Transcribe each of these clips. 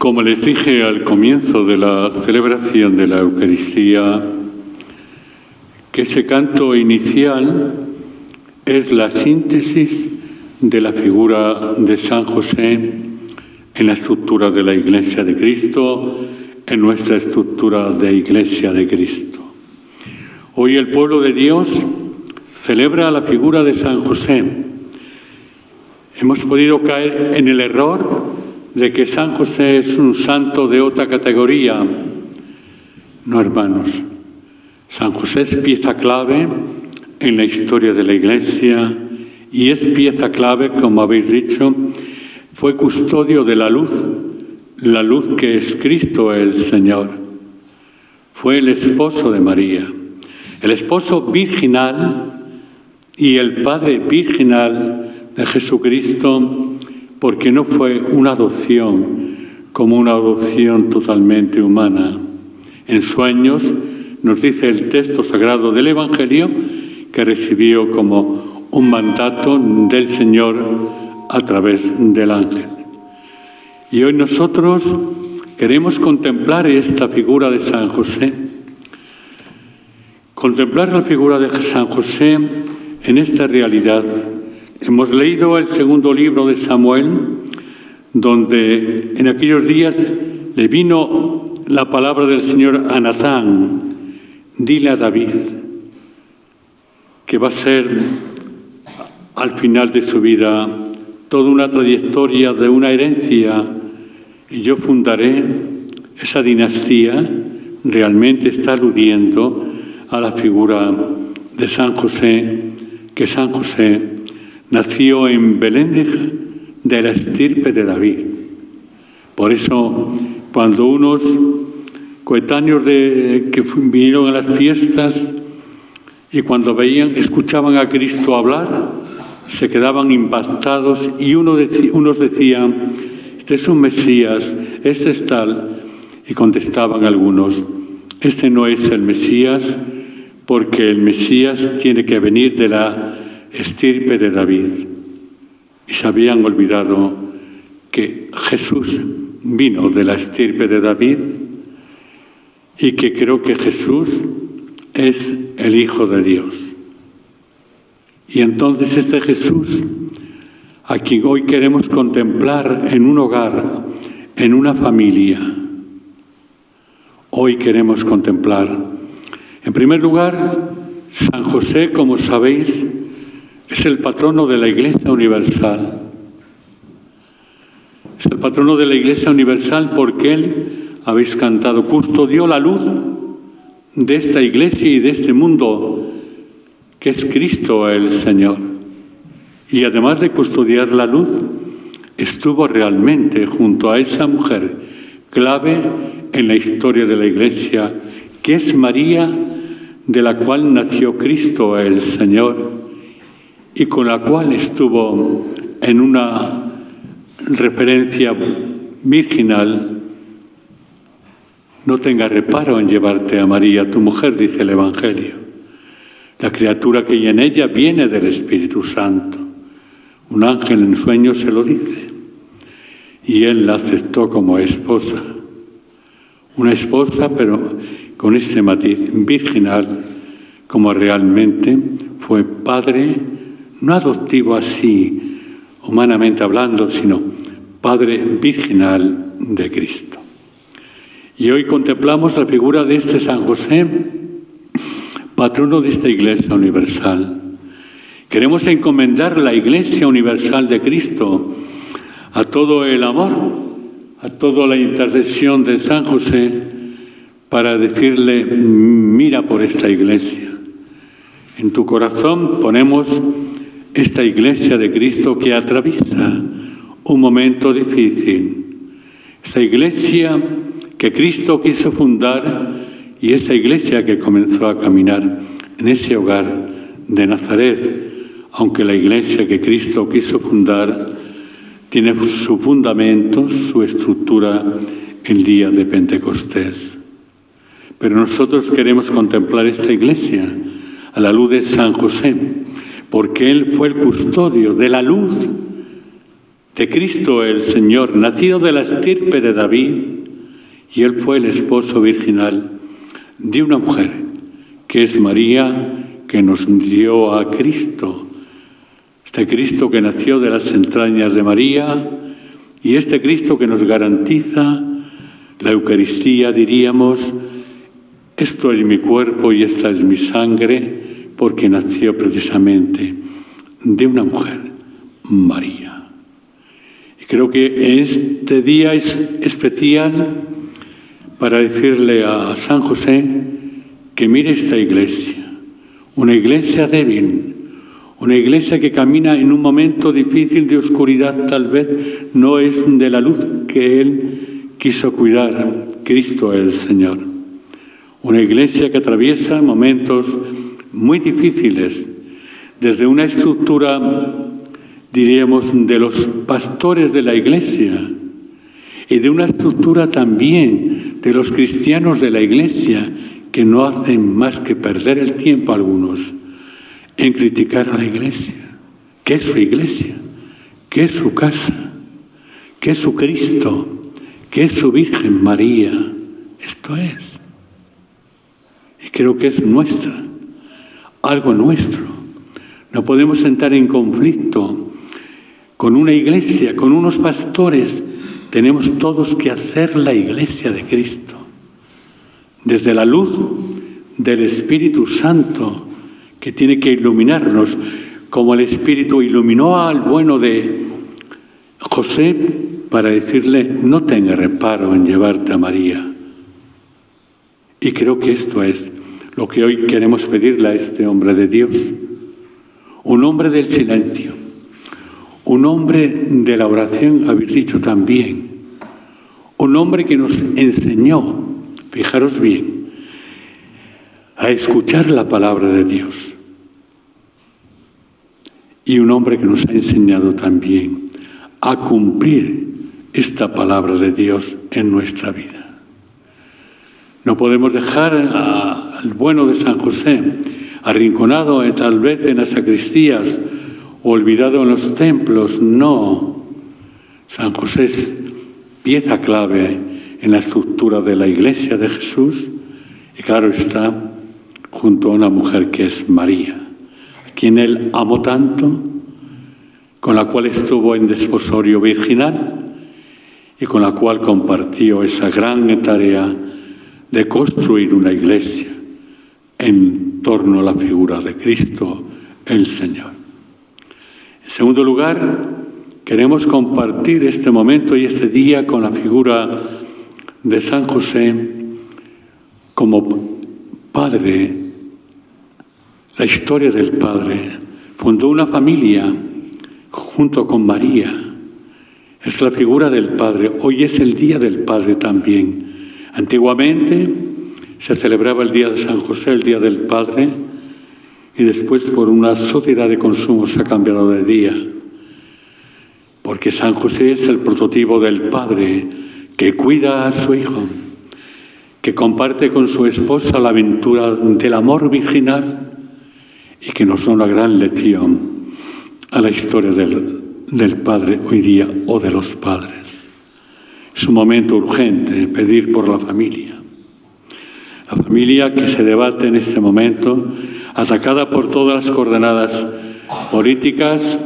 Como les dije al comienzo de la celebración de la Eucaristía, que ese canto inicial es la síntesis de la figura de San José en la estructura de la Iglesia de Cristo, en nuestra estructura de Iglesia de Cristo. Hoy el pueblo de Dios celebra la figura de San José. Hemos podido caer en el error de que San José es un santo de otra categoría. No, hermanos. San José es pieza clave en la historia de la Iglesia y es pieza clave, como habéis dicho, fue custodio de la luz que es Cristo el Señor. Fue el esposo de María, el esposo virginal y el padre virginal de Jesucristo, porque no fue una adopción como una adopción totalmente humana. En sueños nos dice el texto sagrado del Evangelio que recibió como un mandato del Señor a través del ángel. Y hoy nosotros queremos contemplar esta figura de San José. Contemplar la figura de San José en esta realidad. Hemos leído el segundo libro de Samuel, donde en aquellos días le vino la palabra del Señor a Natán: dile a David que va a ser al final de su vida toda una trayectoria de una herencia, y yo fundaré esa dinastía. Realmente está aludiendo a la figura de San José, que San José nació en Belén de la estirpe de David. Por eso, cuando unos coetáneos que vinieron a las fiestas y cuando escuchaban a Cristo hablar, se quedaban impactados y unos decían: este es un Mesías, este es tal. Y contestaban algunos: este no es el Mesías, porque el Mesías tiene que venir de la estirpe de David. Y se habían olvidado que Jesús vino de la estirpe de David y que creo que Jesús es el Hijo de Dios. Y entonces este Jesús, a quien hoy queremos contemplar en un hogar, en una familia, hoy queremos contemplar. En primer lugar, San José, como sabéis, es el patrono de la Iglesia Universal. Es el patrono de la Iglesia Universal porque Él, habéis cantado, custodió la luz de esta Iglesia y de este mundo, que es Cristo el Señor. Y además de custodiar la luz, estuvo realmente junto a esa mujer clave en la historia de la Iglesia, que es María, de la cual nació Cristo el Señor, y con la cual estuvo en una referencia virginal. No tengas reparo en llevarte a María, tu mujer, dice el Evangelio. La criatura que hay en ella viene del Espíritu Santo. Un ángel en sueños se lo dice. Y él la aceptó como esposa. Una esposa, pero con ese matiz virginal, como realmente fue padre, no adoptivo así, humanamente hablando, sino padre virginal de Cristo. Y hoy contemplamos la figura de este San José, patrono de esta Iglesia Universal. Queremos encomendar la Iglesia Universal de Cristo a todo el amor, a toda la intercesión de San José, para decirle: mira por esta Iglesia. En tu corazón ponemos esta Iglesia de Cristo que atraviesa un momento difícil. Esta Iglesia que Cristo quiso fundar y esta Iglesia que comenzó a caminar en ese hogar de Nazaret, aunque la Iglesia que Cristo quiso fundar tiene su fundamento, su estructura el día de Pentecostés. Pero nosotros queremos contemplar esta Iglesia a la luz de San José, porque él fue el custodio de la luz de Cristo el Señor, nacido de la estirpe de David, y él fue el esposo virginal de una mujer, que es María, que nos dio a Cristo. Este Cristo que nació de las entrañas de María, y este Cristo que nos garantiza la Eucaristía, diríamos, esto es mi cuerpo y esta es mi sangre, porque nació precisamente de una mujer, María. Y creo que este día es especial para decirle a San José que mire esta iglesia, una iglesia débil, una iglesia que camina en un momento difícil de oscuridad, tal vez no es de la luz que Él quiso cuidar, Cristo el Señor. Una iglesia que atraviesa momentos muy difíciles, desde una estructura, diríamos, de los pastores de la iglesia y de una estructura también de los cristianos de la iglesia que no hacen más que perder el tiempo algunos en criticar a la iglesia. ¿Qué es su iglesia? ¿Qué es su casa? ¿Qué es su Cristo? ¿Qué es su Virgen María? Esto es. Y creo que es nuestra, algo nuestro. No podemos entrar en conflicto con una iglesia, con unos pastores. Tenemos todos que hacer la iglesia de Cristo. Desde la luz del Espíritu Santo, que tiene que iluminarnos, como el Espíritu iluminó al bueno de José para decirle, no tenga reparo en llevarte a María. Y creo que esto es lo que hoy queremos pedirle a este hombre de Dios. Un hombre del silencio, un hombre de la oración, habéis dicho también. Un hombre que nos enseñó, fijaros bien, a escuchar la palabra de Dios. Y un hombre que nos ha enseñado también a cumplir esta palabra de Dios en nuestra vida. No podemos dejar al bueno de San José arrinconado tal vez en las sacristías, olvidado en los templos. No. San José es pieza clave en la estructura de la Iglesia de Jesús y claro está junto a una mujer que es María, a quien él amó tanto, con la cual estuvo en desposorio virginal y con la cual compartió esa gran tarea de construir una iglesia en torno a la figura de Cristo el Señor. En segundo lugar, queremos compartir este momento y este día con la figura de San José como padre, la historia del padre. Fundó una familia junto con María. Es la figura del padre. Hoy es el día del padre también. Antiguamente se celebraba el día de San José, el día del Padre, y después por una sociedad de consumo se ha cambiado de día, porque San José es el prototipo del Padre que cuida a su Hijo, que comparte con su esposa la aventura del amor virginal y que nos da una gran lección a la historia del Padre hoy día o de los padres. Es un momento urgente pedir por la familia. La familia que se debate en este momento, atacada por todas las coordenadas políticas,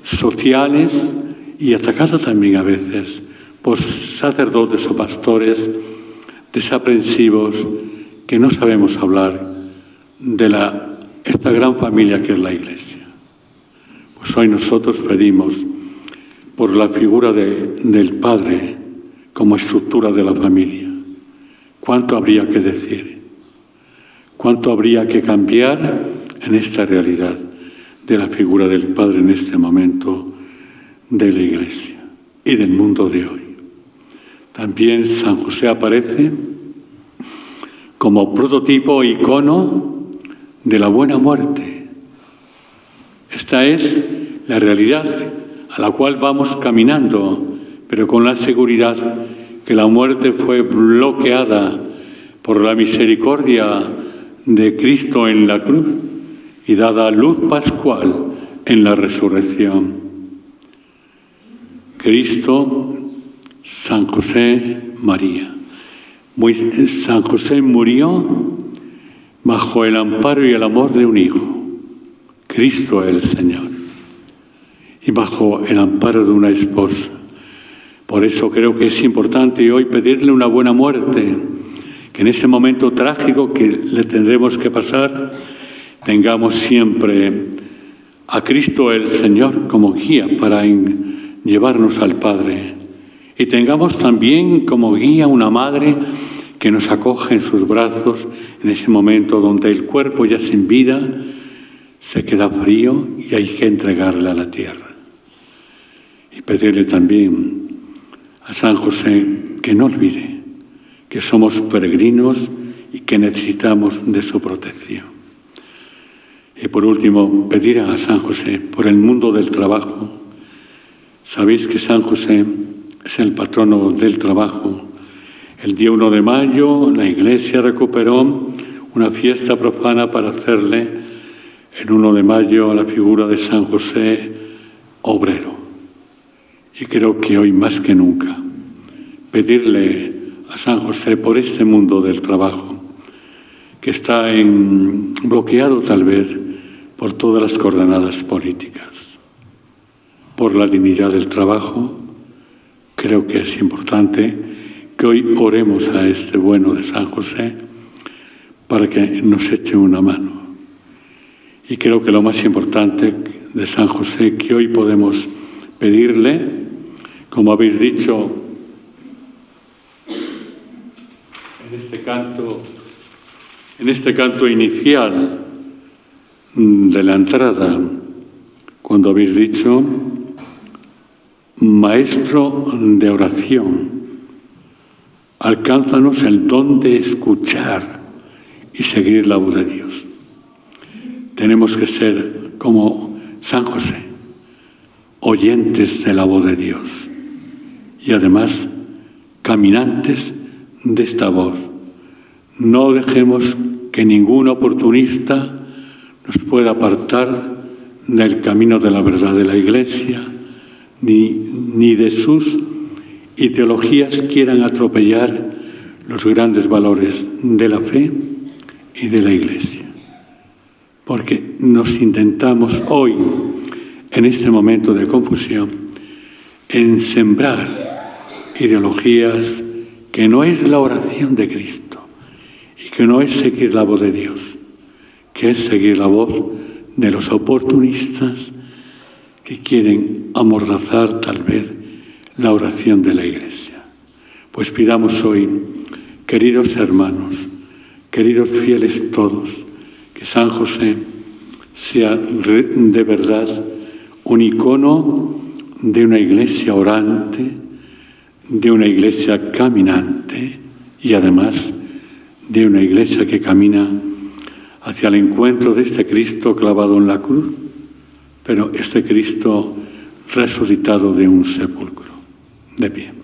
sociales y atacada también a veces por sacerdotes o pastores desaprensivos que no sabemos hablar de esta gran familia que es la Iglesia. Pues hoy nosotros pedimos por la figura del Padre como estructura de la familia. ¿Cuánto habría que decir? ¿Cuánto habría que cambiar en esta realidad de la figura del Padre en este momento de la Iglesia y del mundo de hoy? También San José aparece como prototipo, icono de la buena muerte. Esta es la realidad a la cual vamos caminando, pero con la seguridad que la muerte fue bloqueada por la misericordia de Cristo en la cruz y dada luz pascual en la resurrección. Cristo, San José, María. San José murió bajo el amparo y el amor de un hijo, Cristo el Señor, y bajo el amparo de una esposa. Por eso creo que es importante hoy pedirle una buena muerte, que en ese momento trágico que le tendremos que pasar, tengamos siempre a Cristo el Señor como guía para llevarnos al Padre. Y tengamos también como guía una madre que nos acoge en sus brazos en ese momento donde el cuerpo ya sin vida se queda frío y hay que entregarle a la tierra. Y pedirle también a San José que no olvide que somos peregrinos y que necesitamos de su protección. Y por último, pedir a San José por el mundo del trabajo. Sabéis que San José es el patrono del trabajo. El día 1 de mayo la Iglesia recuperó una fiesta profana para hacerle el 1 de mayo a la figura de San José obrero. Y creo que hoy más que nunca pedirle a San José por este mundo del trabajo que está bloqueado tal vez por todas las coordenadas políticas, por la dignidad del trabajo. Creo que es importante que hoy oremos a este bueno de San José para que nos eche una mano. Y creo que lo más importante de San José que hoy podemos pedirle, como habéis dicho en este canto inicial de la entrada, cuando habéis dicho: Maestro de oración, alcánzanos el don de escuchar y seguir la voz de Dios. Tenemos que ser como San José, oyentes de la voz de Dios y además caminantes de esta voz. No dejemos que ningún oportunista nos pueda apartar del camino de la verdad de la Iglesia, ni de sus ideologías quieran atropellar los grandes valores de la fe y de la Iglesia. Porque nos intentamos hoy, en este momento de confusión, en sembrar ideologías que no es la oración de Cristo y que no es seguir la voz de Dios, que es seguir la voz de los oportunistas que quieren amordazar tal vez la oración de la Iglesia. Pues pidamos hoy, queridos hermanos, queridos fieles todos, que San José sea de verdad un icono de una Iglesia orante, de una Iglesia caminante y además de una Iglesia que camina hacia el encuentro de este Cristo clavado en la cruz, pero este Cristo resucitado de un sepulcro. De pie.